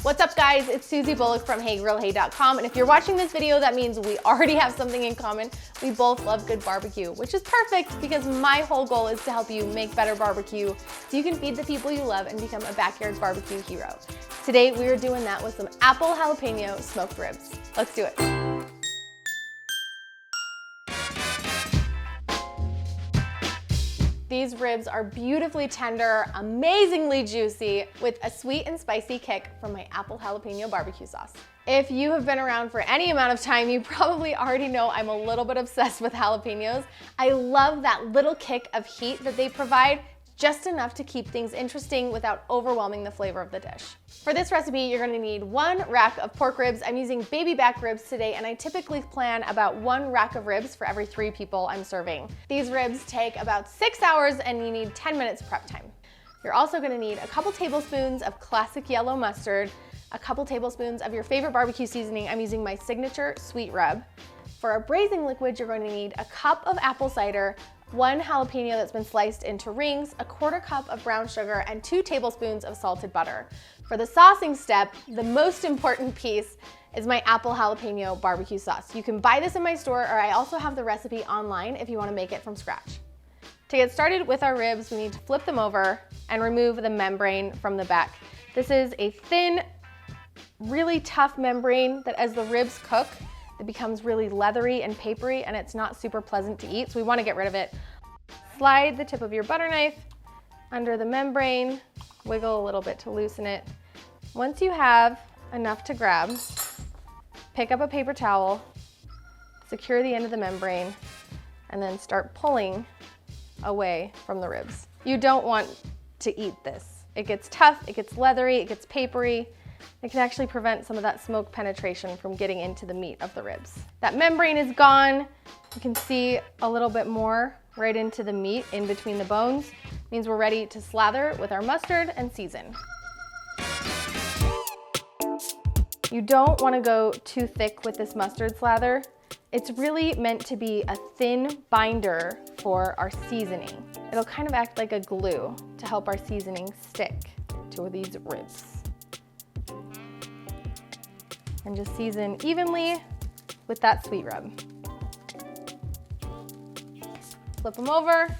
What's up guys, it's Susie Bullock from HeyGrillHey.com, and if you're watching this video, that means we already have something in common. We both love good barbecue, which is perfect because my whole goal is to help you make better barbecue so you can feed the people you love and become a backyard barbecue hero. Today we are doing that with some Apple Jalapeno Smoked ribs. Let's do it. These ribs are beautifully tender, amazingly juicy, with a sweet and spicy kick from my Apple Jalapeno barbecue sauce. If you have been around for any amount of time, you probably already know I'm a little bit obsessed with jalapenos. I love that little kick of heat that they provide, just enough to keep things interesting without overwhelming the flavor of the dish. For this recipe, you're gonna need 1 rack of pork ribs. I'm using baby back ribs today, and I typically plan about 1 rack of ribs for every 3 people I'm serving. These ribs take about 6 hours, and you need 10 minutes prep time. You're also gonna need a couple tablespoons of classic yellow mustard, a couple tablespoons of your favorite barbecue seasoning. I'm using my signature sweet rub. For our braising liquid, you're going to need a cup of apple cider, 1 jalapeno that's been sliced into rings, a 1/4 cup of brown sugar, and 2 tablespoons of salted butter. For the saucing step, the most important piece is my Apple Jalapeno barbecue sauce. You can buy this in my store, or I also have the recipe online if you want to make it from scratch. To get started with our ribs, we need to flip them over and remove the membrane from the back. This is a thin, really tough membrane that as the ribs cook, it becomes really leathery and papery, and it's not super pleasant to eat, so we want to get rid of it. Slide the tip of your butter knife under the membrane, wiggle a little bit to loosen it. Once you have enough to grab, pick up a paper towel, secure the end of the membrane, and then start pulling away from the ribs. You don't want to eat this. It gets tough, it gets leathery, it gets papery. It can actually prevent some of that smoke penetration from getting into the meat of the ribs. That membrane is gone. You can see a little bit more right into the meat in between the bones. It means we're ready to slather with our mustard and season. You don't want to go too thick with this mustard slather. It's really meant to be a thin binder for our seasoning. It'll kind of act like a glue to help our seasoning stick to these ribs. And just season evenly with that sweet rub. Flip them over.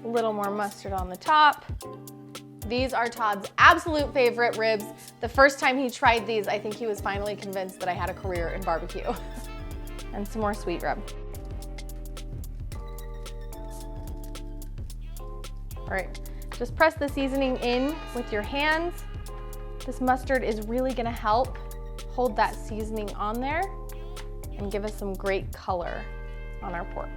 A little more mustard on the top. These are Todd's absolute favorite ribs. The first time he tried these, I think he was finally convinced that I had a career in barbecue. And some more sweet rub. All right, just press the seasoning in with your hands. This mustard is really gonna help hold that seasoning on there and give us some great color on our pork.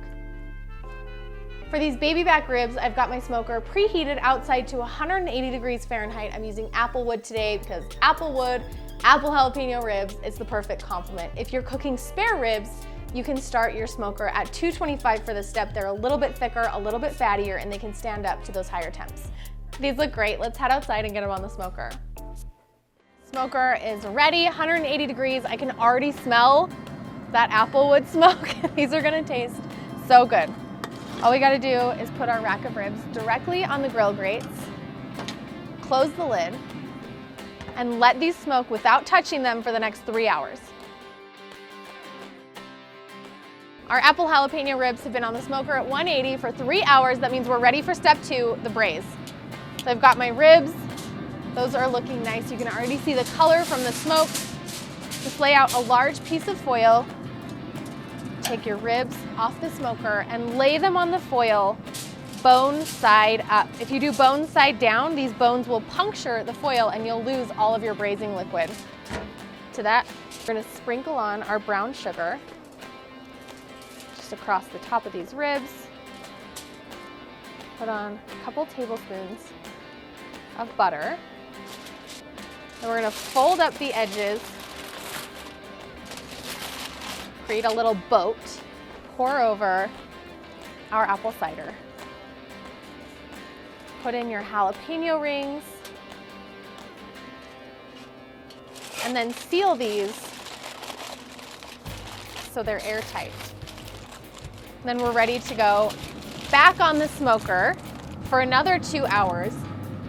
For these baby back ribs, I've got my smoker preheated outside to 180 degrees Fahrenheit. I'm using apple wood today because apple wood, Apple Jalapeno ribs, it's the perfect complement. If you're cooking spare ribs, you can start your smoker at 225 for this step. They're a little bit thicker, a little bit fattier, and they can stand up to those higher temps. These look great. Let's head outside and get them on the smoker. Smoker is ready, 180 degrees. I can already smell that apple wood smoke. These are gonna taste so good. All we gotta do is put our rack of ribs directly on the grill grates, close the lid, and let these smoke without touching them for the next 3 hours. Our Apple Jalapeno ribs have been on the smoker at 180 for 3 hours. That means we're ready for step 2, the braise. So I've got my ribs. Those are looking nice. You can already see the color from the smoke. Just lay out a large piece of foil. Take your ribs off the smoker and lay them on the foil, bone side up. If you do bone side down, these bones will puncture the foil and you'll lose all of your braising liquid. To that, we're gonna sprinkle on our brown sugar just across the top of these ribs. Put on a couple tablespoons of butter. And we're gonna fold up the edges, create a little boat, pour over our apple cider. Put in your jalapeno rings, and then seal these so they're airtight. Then we're ready to go back on the smoker for another 2 hours.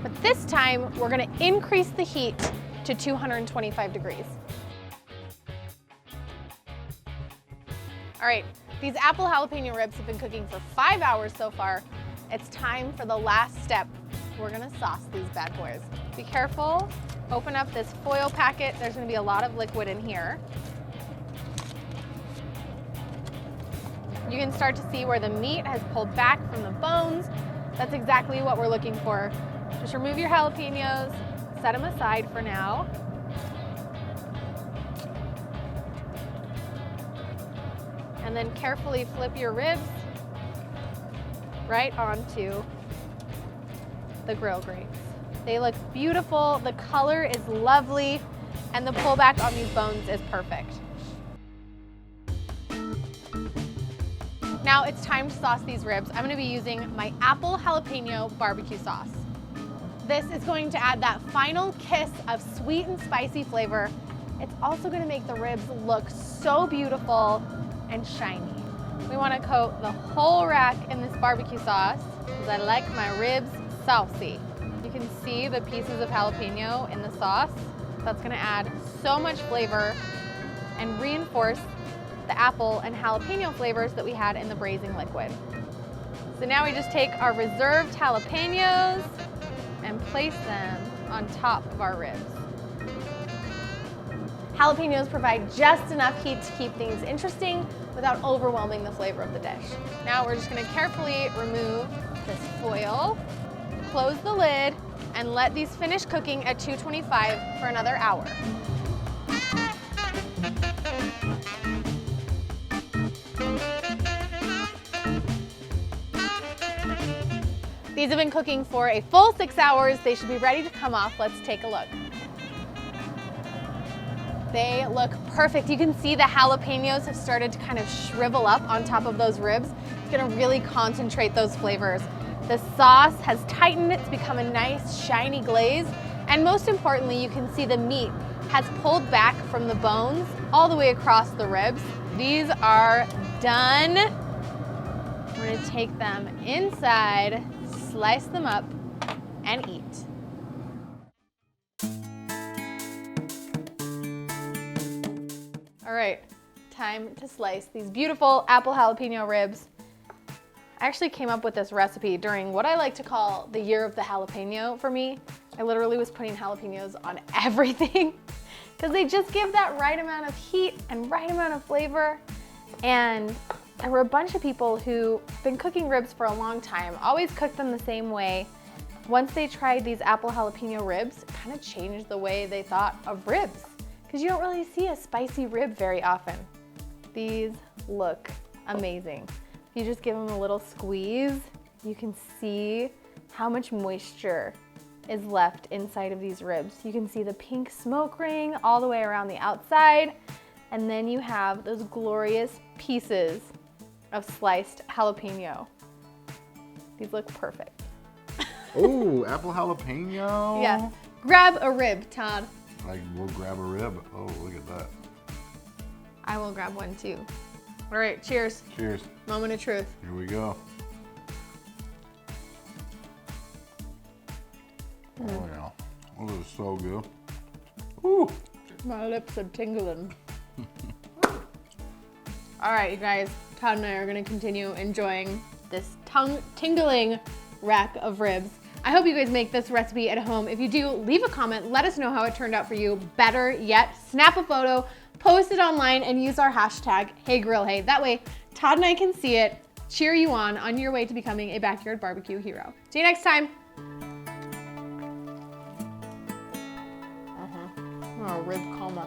But this time, we're gonna increase the heat to 225 degrees. All right, these apple jalapeno ribs have been cooking for 5 hours so far. It's time for the last step. We're gonna sauce these bad boys. Be careful, open up this foil packet. There's gonna be a lot of liquid in here. You can start to see where the meat has pulled back from the bones. That's exactly what we're looking for. Just remove your jalapenos, set them aside for now. And then carefully flip your ribs right onto the grill grates. They look beautiful, the color is lovely, and the pullback on these bones is perfect. Now it's time to sauce these ribs. I'm gonna be using my apple jalapeno barbecue sauce. This is going to add that final kiss of sweet and spicy flavor. It's also gonna make the ribs look so beautiful and shiny. We wanna coat the whole rack in this barbecue sauce because I like my ribs saucy. You can see the pieces of jalapeno in the sauce. That's gonna add so much flavor and reinforce the apple and jalapeno flavors that we had in the braising liquid. So now we just take our reserved jalapenos and place them on top of our ribs. Jalapenos provide just enough heat to keep things interesting without overwhelming the flavor of the dish. Now we're just gonna carefully remove this foil, close the lid, and let these finish cooking at 225 for another hour. These have been cooking for a full 6 hours. They should be ready to come off. Let's take a look. They look perfect. You can see the jalapenos have started to kind of shrivel up on top of those ribs. It's gonna really concentrate those flavors. The sauce has tightened, it's become a nice shiny glaze, and most importantly, you can see the meat has pulled back from the bones all the way across the ribs. These are done. We're gonna take them inside, slice them up, and eat. All right, time to slice these beautiful apple jalapeno ribs. I actually came up with this recipe during what I like to call the year of the jalapeno for me. I literally was putting jalapenos on everything because they just give that right amount of heat and right amount of flavor. And there were a bunch of people who've been cooking ribs for a long time, always cooked them the same way. Once they tried these apple jalapeno ribs, it kind of changed the way they thought of ribs because you don't really see a spicy rib very often. These look amazing. You just give them a little squeeze, you can see how much moisture is left inside of these ribs. You can see the pink smoke ring all the way around the outside, and then you have those glorious pieces of sliced jalapeno. These look perfect. Oh, apple jalapeno. Yes. Grab a rib, Todd. We'll grab a rib. Oh, look at that. I will grab one too. All right, cheers. Cheers. Moment of truth. Here we go. Oh yeah, oh, this is so good. Woo. My lips are tingling. All right, you guys, Todd and I are gonna continue enjoying this tongue-tingling rack of ribs. I hope you guys make this recipe at home. If you do, leave a comment, let us know how it turned out for you. Better yet, snap a photo, post it online, and use our hashtag #HeyGrillHey. That way, Todd and I can see it, cheer you on your way to becoming a backyard barbecue hero. See you next time. Oh, rib coma.